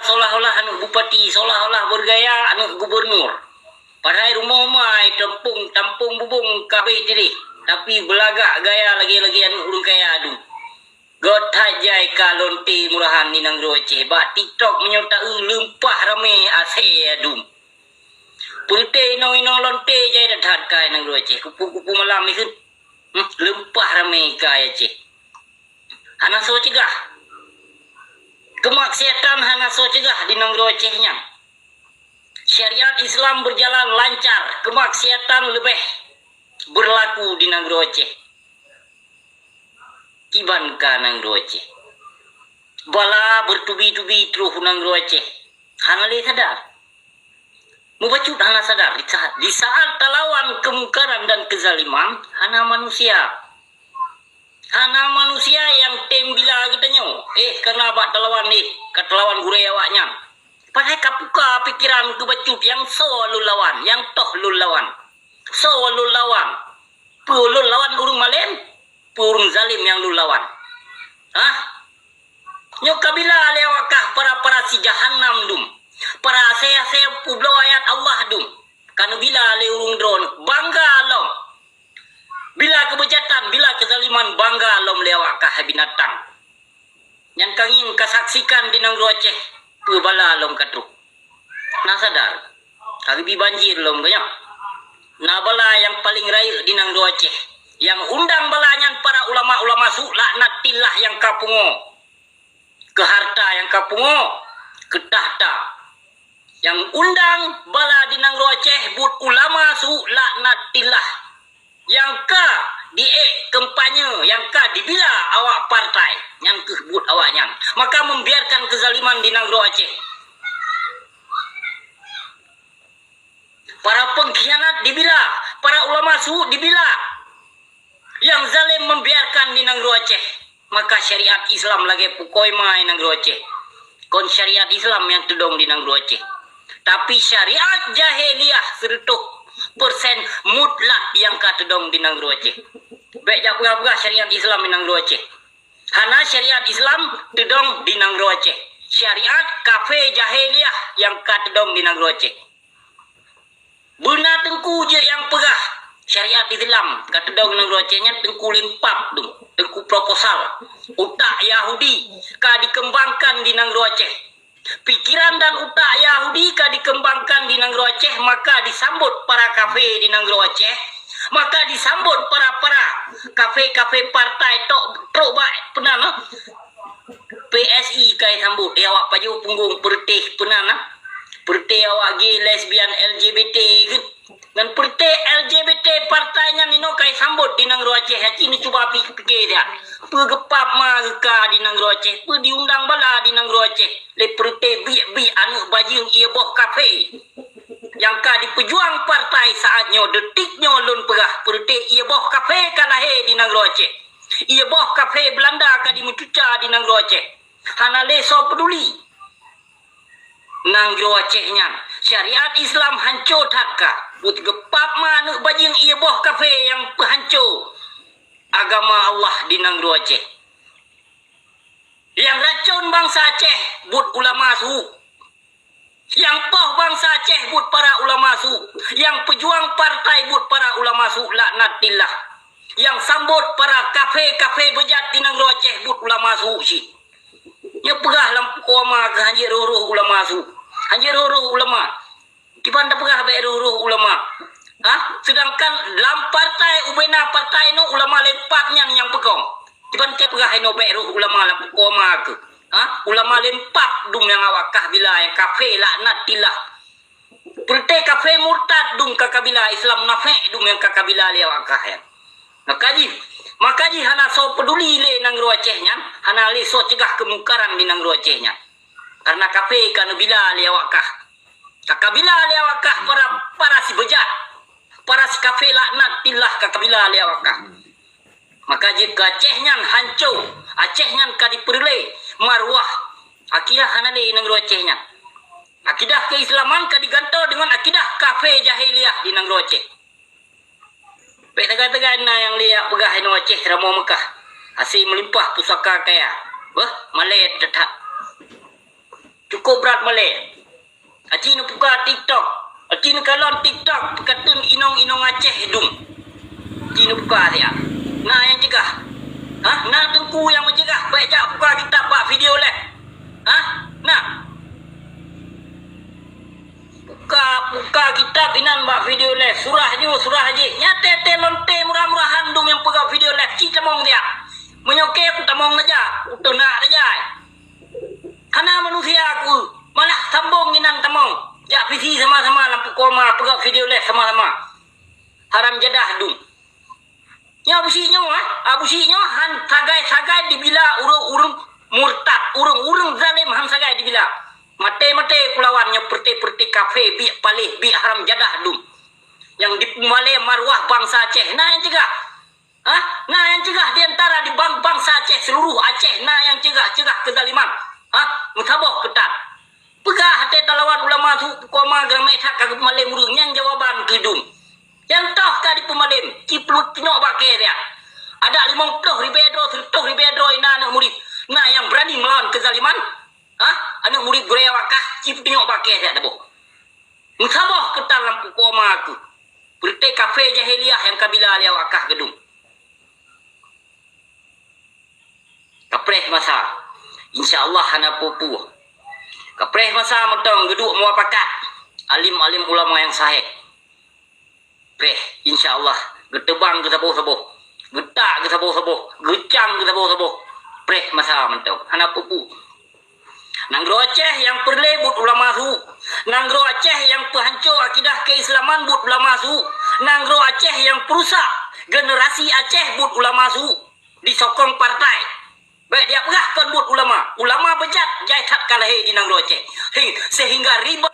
seolah-olah anu bupati, seolah-olah bergaya anu gubernur. Padahal rumah mai tampung bubung kabeh tadi. Tapi belagak gaya lagi-lagi anu urang kaya adu. God hajai ka lonte murahan ni nang roce. Ba TikTok menyota lempah rame ase adu. Pulte ino lonte jai dadat ka nang roce. Kupu-kupu malam ikut. Lempah rame ka ya ce. Hana so cegah. Kemaksiatan hana so cegah di nang rocehnya. Syariat Islam berjalan lancar, kemaksiatan lebih berlaku di nang roceh. Kiban ka nang roceh. Bala bertubi-tubi terus nang roceh. Hana le sadar. Mubacut hana sadar di saat talawan kemungkaran dan kezaliman hana manusia. Hana manusia yang tembila katanya. Karena abak talawan katelawan guraya awaknya. Padahal kapuka pikiran kebacut yang so lulawan, yang toh lulawan. So lulawan. Pulul lawan urung malen, purung zalim yang lulawan. Nyok kabila lewakah para si jahannam dum. Para saya publo ayat Allah dum. Kanu bila le urung drone bangga long. Bila kebejatan, bila kezaliman bangga lom lewakah binatang. Yang kangin kasaksikan di nang roceh, pebala lom katruk. Nah sadar, kagibi banjir lom banyak. Nah bala yang paling raya di nang roceh, yang undang balanyan para ulama-ulama su laknatillah yang kapungo. Ke harta yang kapungo, ke tahta. Yang undang bala di nang roceh but ulama su laknatillah. Yang ka di kampanye, yang ka dibila awak partai, yang kebut awaknya, maka membiarkan kezaliman di nang Aceh. Para pengkhianat dibila, para ulama su dibila, yang zalim membiarkan di nang Aceh, maka syariat Islam lagi pukoi mai nang Aceh. Kon syariat Islam yang tudong di nang Aceh. Tapi syariat jahiliyah serutuk persen mutlak yang katedong di nang Aceh. Baik jaga syariat Islam di nang Aceh. Hana syariat Islam tedong di nang Aceh. Syariat kafe jahiliyah yang katedong di nang Aceh. Benar tengku je yang pegah syariat Islam katedong di nang Acehnya tengku limpap dum, tengku proposal. Utak Yahudi ka dikembangkan di nang Aceh. Pikiran dan utak Yahudi ka dikembangkan di nang Aceh, maka disambut para kafe di nang Aceh, maka disambut para kafe-kafe partai tok baik penana PSI kai sambut awak paju punggung pertih penana pertih awak gay lesbian LGBT dan pertih LGBT partainya nino kai sambut di nang Aceh. Ini coba pikir dia pegepap marka di nang Aceh, pe diundang bala di nang Aceh le pertih bi anu baju ia boh kafe yang ka dipejuang partai saatnya detiknya lun perah pertih ia boh kafe kalahe di nang Aceh, ia boh kafe Belanda ka dimucuca di nang Aceh. Hana le so peduli nang Acehnya syariat Islam hancur takka ut gepap manuk bajing ia boh kafe yang hancur agama Allah di nang Aceh. Yang racun bangsa Aceh but ulama su. Yang poh bangsa Aceh but para ulama su. Yang pejuang partai but para ulama su laknatillah. Yang sambut para kafe-kafe bejat di nang Aceh but ulama su si. Ya pegah lampu koma ke hanya roh ulama su. Hanya roh ulama. Di mana pegah be roh ulama. Sedangkan dalam partai ubena partai no ulama lempatnya yang pekong. Tiban te pegah no be roh ulama lampu koma ke. Ulama lempat dum yang awakah bila yang kafe laknatillah. Perte kafe murtad dum kakabila Islam nafek dum yang kakabila li awakah ya. Makaji hana so peduli le nang Acehnya, hana le so cegah kemungkaran di nang Acehnya. Karena kafe kan bila li awakah. Kakabila li awakah para si bejat. Para si kafe laknatillah kakabila li awakah. Maka jika Acehnya hancur, Acehnya ka diperle marwah akidah hanale nang Acehnya. Akidah keislaman ka diganto dengan akidah kafe jahiliyah di nang Aceh. Baik tegak-tegak na yang lihat pegah no Aceh ramo Mekah. Asyik melimpah pusaka kaya. Malet tetap. Cukup berat Malay. Aci nu buka TikTok. Aci nu kalon TikTok. Katun inong Aceh hidung. Aci nu buka dia. Nah yang cegah. Nah tengku yang mencegah. Baik jak buka kitab buat video leh. Nah. Buka kitab inan buat video leh. Surah je. Nyate lonte murah-murahan dum yang pegang video leh. Ci tamong dia. Menyokeh aku tamong aja. Aku nak aja. Karena manusia aku malah sambung inang tamong. Jak visi sama-sama lampu koma pegang video leh sama-sama. Haram jadah dum. Ya businya businya han sagai dibila urung murtad, urung zalim han sagai dibila. Mate kulawannya perti kafe bi palih bi haram jadah dum. Yang dipumale marwah bangsa Aceh. Nah yang cegah. Nah yang cegah di antara di bangsa Aceh seluruh Aceh. Nah yang cegah kezaliman. Mutaboh ketat. Pegah hati talawan ulama tu koma gamai tak kagum malem urung yang jawaban kedum. Yang toh kadi pemalim ciplut tinok pakai dia. Ada 50 ribedro 30 ribedro ina anak murid. Nah yang berani melawan kezaliman, anak murid Guraya Wakah ciplut tinok pakai dia dabo. Mutaboh ketat lampu koma aku. Berita kafe jahiliyah yang kabila alia Wakah gedung. Kapreh masa. InsyaAllah hana pupu. Kapreh masa metong geduk muapakat. Alim-alim ulama yang sahih. Preh, insyaAllah. Getebang ke sabuh-sabuh. Getak ke sabuh-sabuh. Gecang ke sabuh-sabuh. Preh masa mentong. Hana pupu. Nanggro Aceh yang perlebut ulama su. Nanggro Aceh yang penghancur akidah keislaman but ulama su. Nanggro Aceh yang perusak generasi Aceh but ulama su. Disokong partai. Baik dia pegah kan buat ulama bejat jai tak kalah di Nanggro Aceh. Sehingga riba